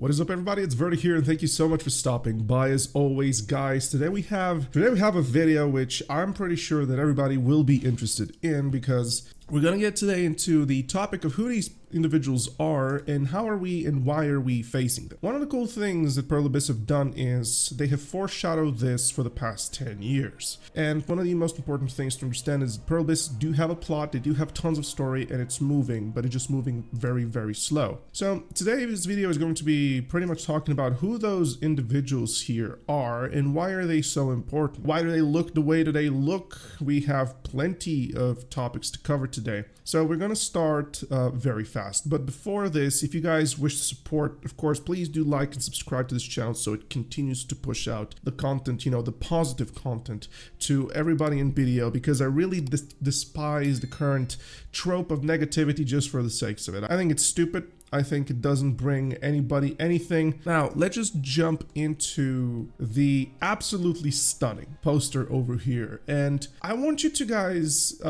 What is up, everybody? It's Verdi here, and thank you so much for stopping by. As always, guys, today we have a video which I'm pretty sure that everybody will be interested in, because we're gonna get today into the topic of who these individuals are and how are we and why are we facing them. One of the cool things that Pearl Abyss have done is they have foreshadowed this for the past 10 years. And one of the most important things to understand is Pearl Abyss do have a plot, they do have tons of story, and it's moving, but it's just moving very, very slow. So today's video is going to be pretty much talking about who those individuals here are and why are they so important. Why do they look the way that they look? We have plenty of topics to cover today. So we're going to start very fast. But before this, if you guys wish to support, of course, please do like and subscribe to this channel so it continues to push out the content, the positive content to everybody in BDO, because I really despise the current trope of negativity just for the sakes of it. I think it's stupid. I think it doesn't bring anybody anything. Now, let's just jump into the absolutely stunning poster over here. And I want you to guys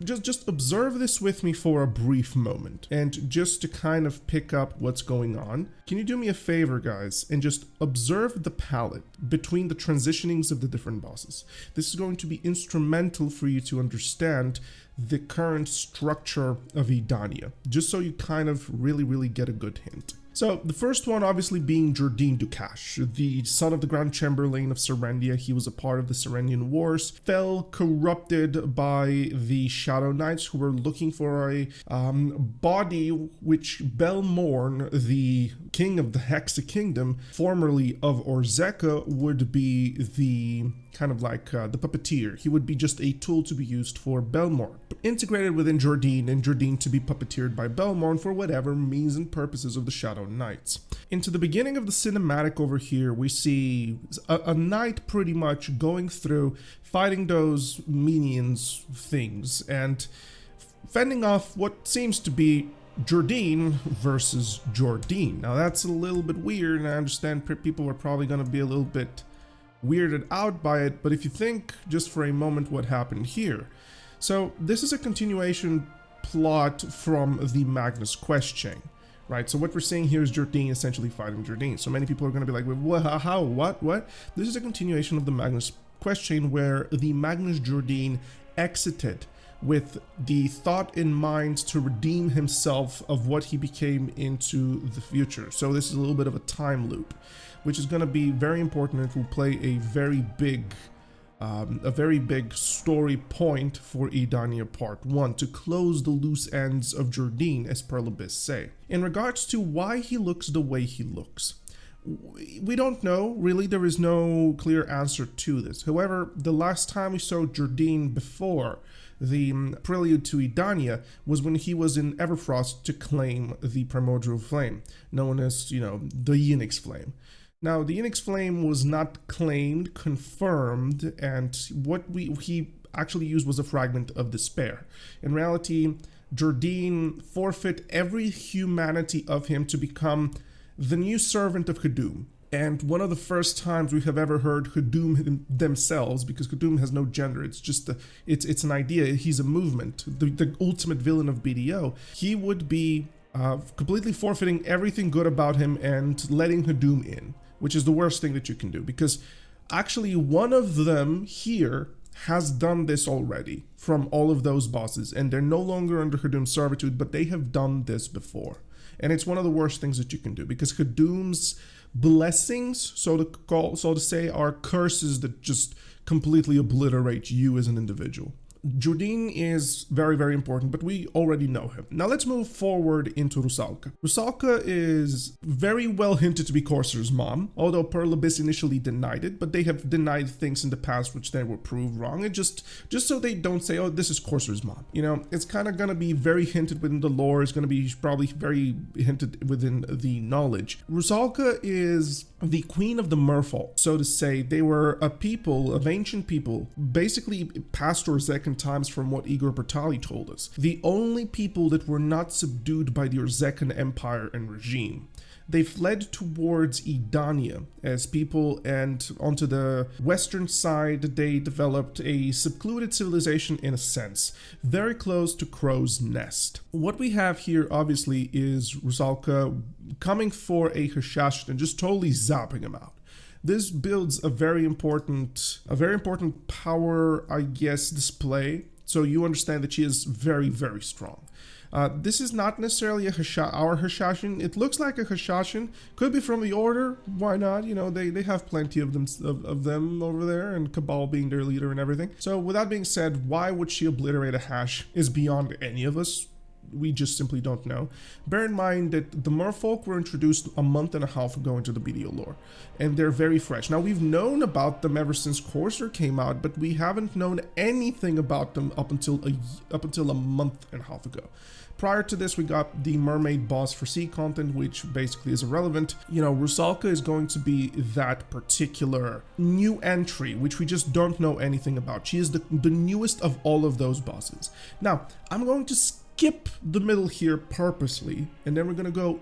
just observe this with me for a brief moment. And just to kind of pick up what's going on, can you do me a favor, guys, and just observe the palette between the transitionings of the different bosses. This is going to be instrumental for you to understand the current structure of Edania, just so you kind of really get a good hint. So the first one obviously being Jordine Ducas, the son of the Grand Chamberlain of Serendia. He was a part of the Serendian Wars, fell corrupted by the Shadow Knights, who were looking for a body which Belmorn, the king of the Hexa Kingdom, formerly of Orzeka, would be the kind of like the puppeteer. He would be just a tool to be used for Belmorn, but integrated within Jordine, and Jordine to be puppeteered by Belmorn for whatever means and purposes of the Shadow Knights. Into the beginning of the cinematic over here, we see a knight pretty much going through, fighting those minions things, and fending off what seems to be Jordine versus Jordine. Now that's a little bit weird, and I understand people are probably going to be a little bit weirded out by it, but if you think just for a moment what happened here. So this is a continuation plot from the Magnus quest chain, right? So what we're seeing here is Jordine essentially fighting Jordine. So many people are going to be like, what, how, what? This is a continuation of the Magnus quest chain, where the Magnus Jordine exited with the thought in mind to redeem himself of what he became into the future. So this is a little bit of a time loop, which is going to be very important. It will play a very big story point for Edania Part 1 to close the loose ends of Jordine, as Pearl Abyss say. In regards to why he looks the way he looks, we don't know, really. There is no clear answer to this. However, the last time we saw Jordine before the prelude to Edania was when he was in Everfrost to claim the primordial flame, known as, the Yenix flame. Now, the Yenix flame was not claimed, confirmed, and what he actually used was a fragment of despair. In reality, Jordine forfeit every humanity of him to become the new servant of Khadum. And one of the first times we have ever heard Khadum themselves, because Khadum has no gender, it's just it's an idea, he's a movement, the ultimate villain of BDO. He would be completely forfeiting everything good about him and letting Khadum in, which is the worst thing that you can do, because actually one of them here has done this already from all of those bosses, and they're no longer under Khadum's servitude, but they have done this before. And it's one of the worst things that you can do, because Khadum's blessings, so to say, are curses that just completely obliterate you as an individual. Jordine is very important, but we already know him. Now let's move forward into Rusalka. Rusalka is very well hinted to be Corsair's mom, although Pearl Abyss initially denied it, but they have denied things in the past which then were proved wrong. And just so they don't say, oh, this is Corsair's mom. It's kind of going to be very hinted within the lore. It's going to be probably very hinted within the knowledge. Rusalka is the queen of the Merfolk, so to say. They were a people, of ancient people, basically past Orzeka times, from what Igor Bertali told us. The only people that were not subdued by the Orzekan Empire and regime. they fled towards Edania as people, and onto the western side they developed a secluded civilization in a sense, very close to Crow's Nest. What we have here obviously is Rusalka coming for a Hashashin and just totally zapping him out. This builds a very important power, I guess, display, so you understand that she is very, very strong. This is not necessarily our Hashashin. It looks like a Hashashin. Could be from the Order. Why not? You know, they have plenty of them over there, and Cabal being their leader and everything. So with that being said, why would she obliterate a hash is beyond any of us. We just simply don't know. Bear in mind that the Merfolk were introduced a month and a half ago into the BDO lore, and they're very fresh. Now, we've known about them ever since Courser came out, but we haven't known anything about them up until a month and a half ago. Prior to this, we got the Mermaid boss for sea content, which basically is irrelevant. You know, Rusalka is going to be that particular new entry, which we just don't know anything about. She is the newest of all of those bosses. Now, I'm going to skip the middle here purposely, and then we're going to go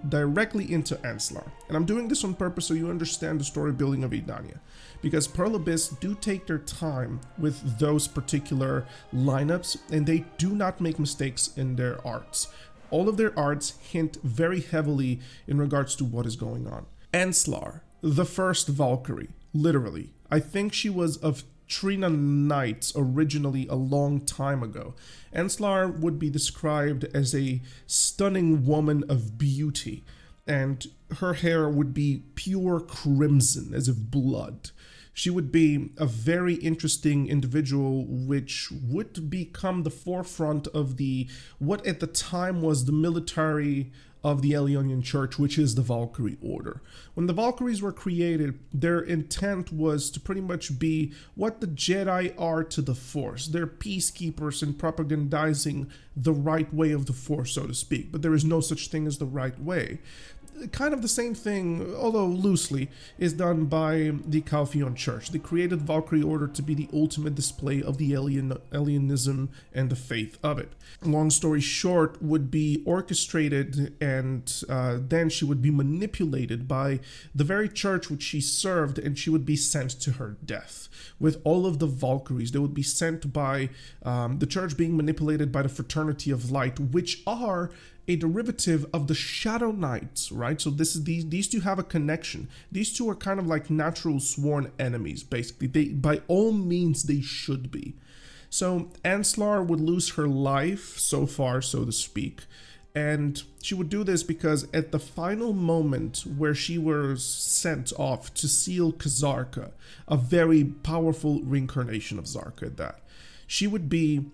directly into Enslar. And I'm doing this on purpose so you understand the story building of Edania, because Pearl Abyss do take their time with those particular lineups, and they do not make mistakes in their arts. All of their arts hint very heavily in regards to what is going on. Enslar, the first Valkyrie, literally. I think she was of Trina Knights originally a long time ago. Enslar would be described as a stunning woman of beauty, and her hair would be pure crimson, as if blood. She would be a very interesting individual, which would become the forefront of what at the time was the military of the Alionian Church, which is the Valkyrie Order. When the Valkyries were created, their intent was to pretty much be what the Jedi are to the Force. They're peacekeepers and propagandizing the right way of the Force, so to speak. But there is no such thing as the right way. Kind of the same thing, although loosely, is done by the Caphras Church. They created Valkyrie Order to be the ultimate display of the alienism and the faith of it. Long story short, would be orchestrated, and then she would be manipulated by the very church which she served, and she would be sent to her death. With all of the Valkyries, they would be sent by the church being manipulated by the Fraternity of Light, which are a derivative of the Shadow Knights, right? So these two have a connection. These two are kind of like natural sworn enemies, basically. By all means, they should be. So Enslar would lose her life, so far, so to speak. And she would do this because at the final moment where she was sent off to seal Zarka, a very powerful reincarnation of Zarka at that, she would be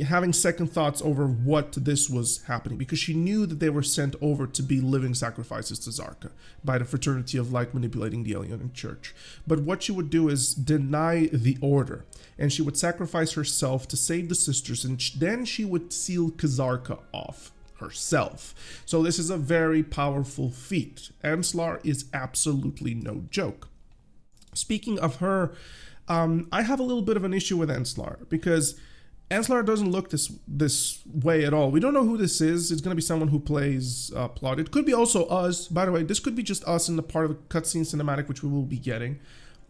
having second thoughts over what this was happening, because she knew that they were sent over to be living sacrifices to Zarka by the Fraternity of Light manipulating the Alien Church. But what she would do is deny the order, and she would sacrifice herself to save the sisters, and then she would seal Zarka off herself. So this is a very powerful feat. Enslar is absolutely no joke. Speaking of her, I have a little bit of an issue with Enslar, because Enslar doesn't look this way at all. We don't know who this is. It's going to be someone who plays Plot. It could be also us. By the way, this could be just us in the part of the cutscene cinematic, which we will be getting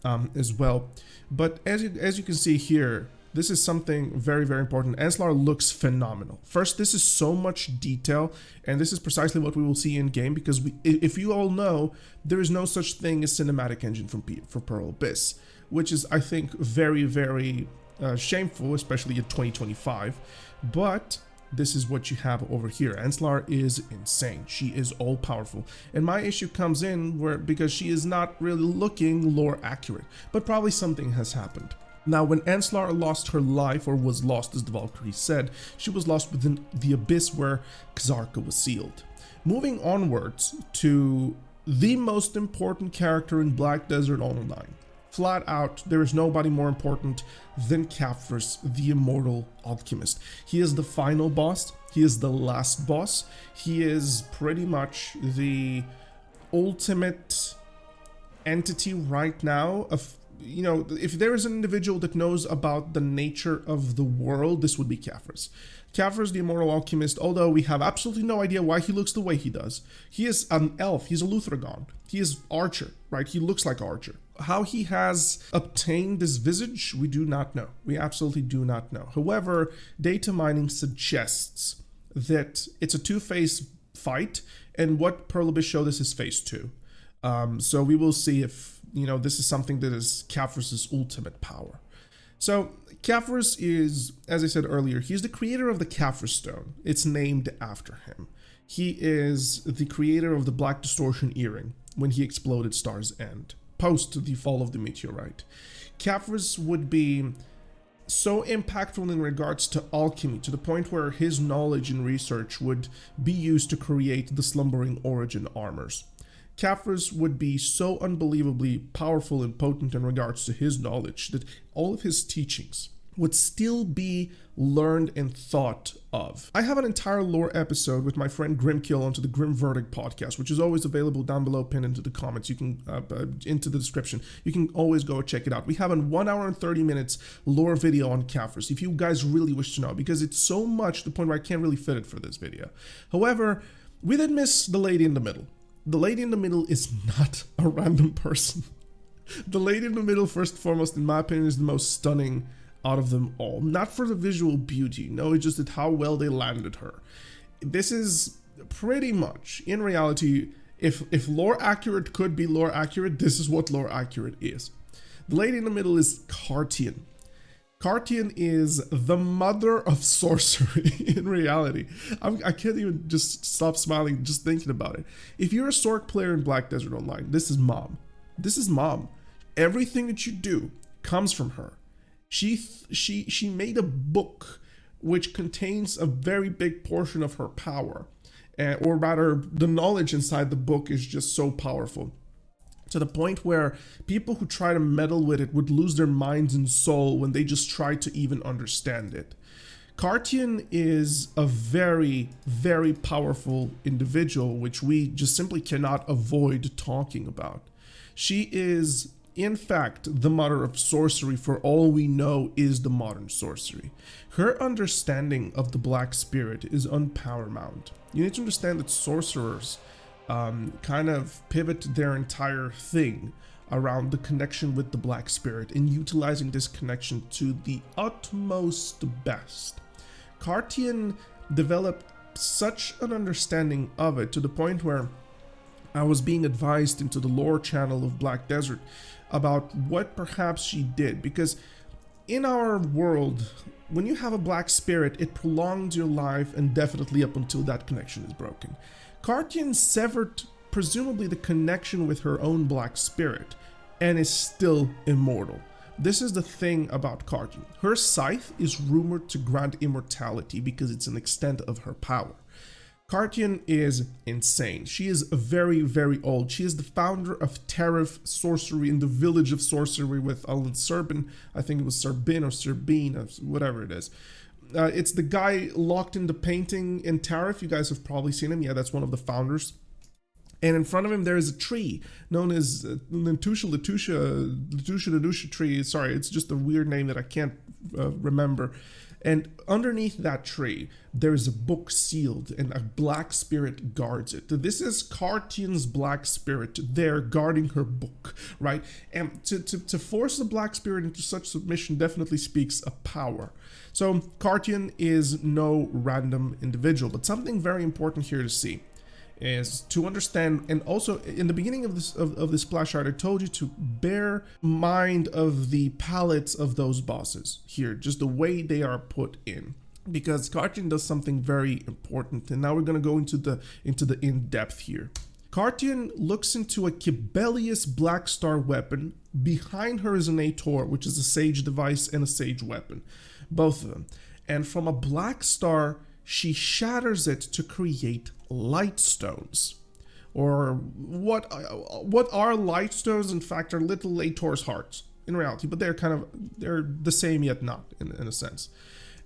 as well. But as you can see here, this is something very, very important. Enslar looks phenomenal. First, this is so much detail, and this is precisely what we will see in game, because if you all know, there is no such thing as cinematic engine for Pearl Abyss, which is, I think, very, very shameful, especially in 2025, but this is what you have over here. Enslar is insane. She is all powerful, and my issue comes in because she is not really looking lore accurate, but probably something has happened. Now, when Enslar lost her life, or was lost as the Valkyrie said, she was lost within the abyss where Zarka was sealed. Moving onwards to the most important character in Black Desert Online. Flat out, there is nobody more important than Caphras, the Immortal Alchemist. He is the final boss. He is the last boss. He is pretty much the ultimate entity right now of if there is an individual that knows about the nature of the world, this would be Caphras. Caphras, the Immortal Alchemist, although we have absolutely no idea why he looks the way he does. He is an elf, he's a Luthragon, he is Archer, right? He looks like Archer. How he has obtained this visage, we do not know. We absolutely do not know. However, data mining suggests that it's a two-phase fight, and what Pearl Abyss showed us is phase 2. So we will see if, this is something that is Caphras' ultimate power. So Caphras is, as I said earlier, he's the creator of the Caphras Stone. It's named after him. He is the creator of the Black Distortion Earring when he exploded Star's End, post the fall of the meteorite. Caphras would be so impactful in regards to alchemy, to the point where his knowledge and research would be used to create the Slumbering Origin armors. Caphras would be so unbelievably powerful and potent in regards to his knowledge that all of his teachings would still be learned and thought of. I have an entire lore episode with my friend Grimkill onto the Grim Verdict podcast, which is always available down below, pinned into the comments. You can, into the description. You can always go check it out. We have a 1 hour and 30 minutes lore video on Caphras, if you guys really wish to know, because it's so much to the point where I can't really fit it for this video. However, we did miss the lady in the middle. The lady in the middle is not a random person. The lady in the middle, first and foremost, in my opinion, is the most stunning out of them all. Not for the visual beauty, no, it's just that how well they landed her. This is pretty much, in reality, if lore accurate could be lore accurate, this is what lore accurate is. The lady in the middle is Cartian. Cartian is the mother of sorcery in reality. I can't even just stop smiling just thinking about it. If you're a Sorc player in Black Desert Online, this is mom. This is mom. Everything that you do comes from her. She made a book which contains a very big portion of her power. Or rather, the knowledge inside the book is just so powerful, to the point where people who try to meddle with it would lose their minds and soul when they just try to even understand it. Cartian is a very, very powerful individual, which we just simply cannot avoid talking about. She is, in fact, the mother of sorcery, for all we know is the modern sorcery. Her understanding of the Black Spirit is unparamount. You need to understand that sorcerers kind of pivot their entire thing around the connection with the Black Spirit and utilizing this connection to the utmost best. Cartian developed such an understanding of it to the point where I was being advised into the lore channel of Black Desert about what perhaps she did, because in our world, when you have a Black Spirit, it prolongs your life indefinitely up until that connection is broken. Cartian severed presumably the connection with her own Black Spirit and is still immortal. This is the thing about Cartian. Her scythe is rumored to grant immortality because it's an extent of her power. Cartian is insane. She is very, very old. She is the founder of Tarif sorcery in the village of sorcery with Alan Serbin. I think it was Serbin or Serbine, whatever it is. It's the guy locked in the painting in Tarif. You guys have probably seen him. Yeah, that's one of the founders. And in front of him, there is a tree known as Latusha tree. Sorry, it's just a weird name that I can't remember. And underneath that tree, there is a book sealed, and a Black Spirit guards it. This is Cartian's Black Spirit there guarding her book, right? And to force the Black Spirit into such submission definitely speaks of power. So Cartian is no random individual, but something very important here to see is to understand, and also in the beginning of this splash art, I told you to bear mind of the palettes of those bosses here, just the way they are put in, because Cartian does something very important, and now we're going to go into the in-depth here. Cartian looks into a Kibelius Black Star weapon. Behind her is an Ator, which is a Sage device and a Sage weapon, both of them. And from a Black Star, she shatters it to create light stones. Or what are light stones? In fact, are little Ator's hearts in reality, but they're the same yet not in a sense.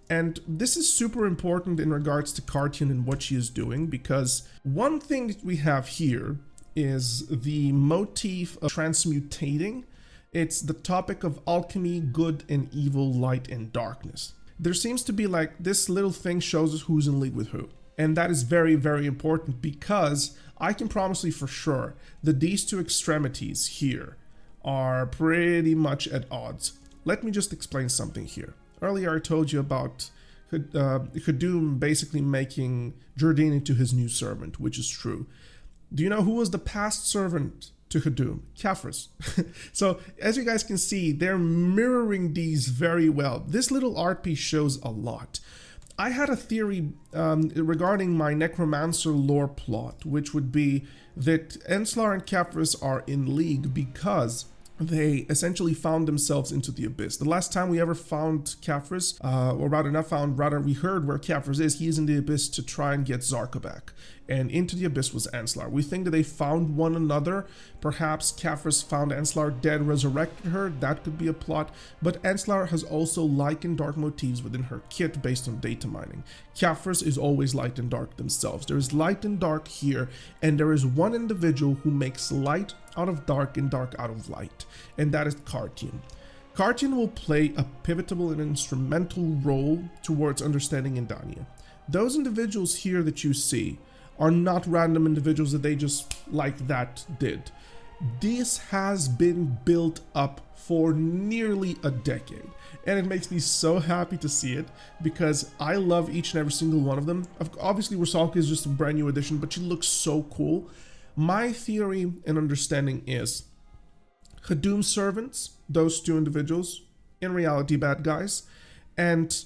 And this is super important in regards to Cartian and what she is doing, because one thing that we have here is the motif of transmutating It's the topic of alchemy, good and evil, light and darkness. There seems to be like this little thing shows us who's in league with who. And that is very, very important because I can promise you for sure that these two extremities here are pretty much at odds. Let me just explain something here. Earlier I told you about Khadum basically making Jordine into his new servant, which is true. Do you know who was the past servant to Khadum? Caphras. So as you guys can see, they're mirroring these very well. This little art piece shows a lot. I had a theory regarding my Necromancer lore plot, which would be that Enslar and Caphras are in league because they essentially found themselves into the abyss. The last time we ever found Caphras, or rather not found, rather we heard where Caphras is, he is in the abyss to try and get Zarka back. And into the abyss was Enslar. We think that they found one another. Perhaps Caphras found Enslar dead, resurrected her. That could be a plot. But Enslar has also light and dark motifs within her kit based on data mining. Caphras is always light and dark themselves. There is light and dark here, and there is one individual who makes light out of dark and dark out of light, and that is Cartian. Cartian will play a pivotal and instrumental role towards understanding Edania. Those individuals here that you see are not random individuals that they just like that did. This has been built up for nearly a decade, and it makes me so happy to see it because I love each and every single one of them. Obviously Rusalka is just a brand new addition, but she looks so cool. My theory and understanding is Khadum's servants, those two individuals, in reality bad guys, and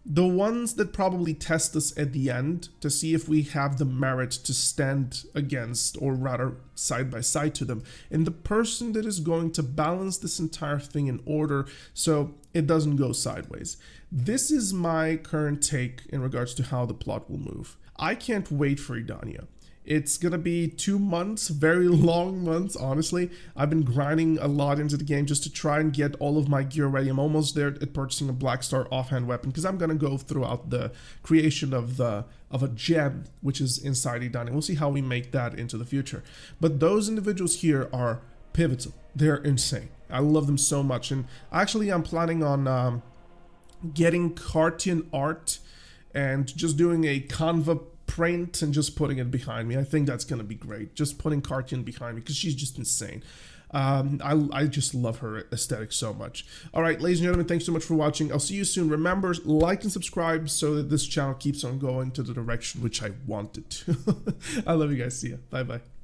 the ones that probably test us at the end to see if we have the merit to stand against, or rather side by side to them, and the person that is going to balance this entire thing in order so it doesn't go sideways. This is my current take in regards to how the plot will move. I can't wait for Edania. It's gonna be 2 months, very long months, honestly. I've been grinding a lot into the game just to try and get all of my gear ready. I'm almost there at purchasing a Black Star offhand weapon because I'm gonna go throughout the creation of a gem, which is inside Edania. We'll see how we make that into the future. But those individuals here are pivotal. They're insane. I love them so much. And actually, I'm planning on getting Cartian art and just doing a Canva print and just putting it behind me. I think that's going to be great. Just putting Cartian behind me because she's just insane. I just love her aesthetic so much. All right, ladies and gentlemen, thanks so much for watching. I'll see you soon. Remember, like and subscribe so that this channel keeps on going to the direction which I want it to. I love you guys. See ya. Bye-bye.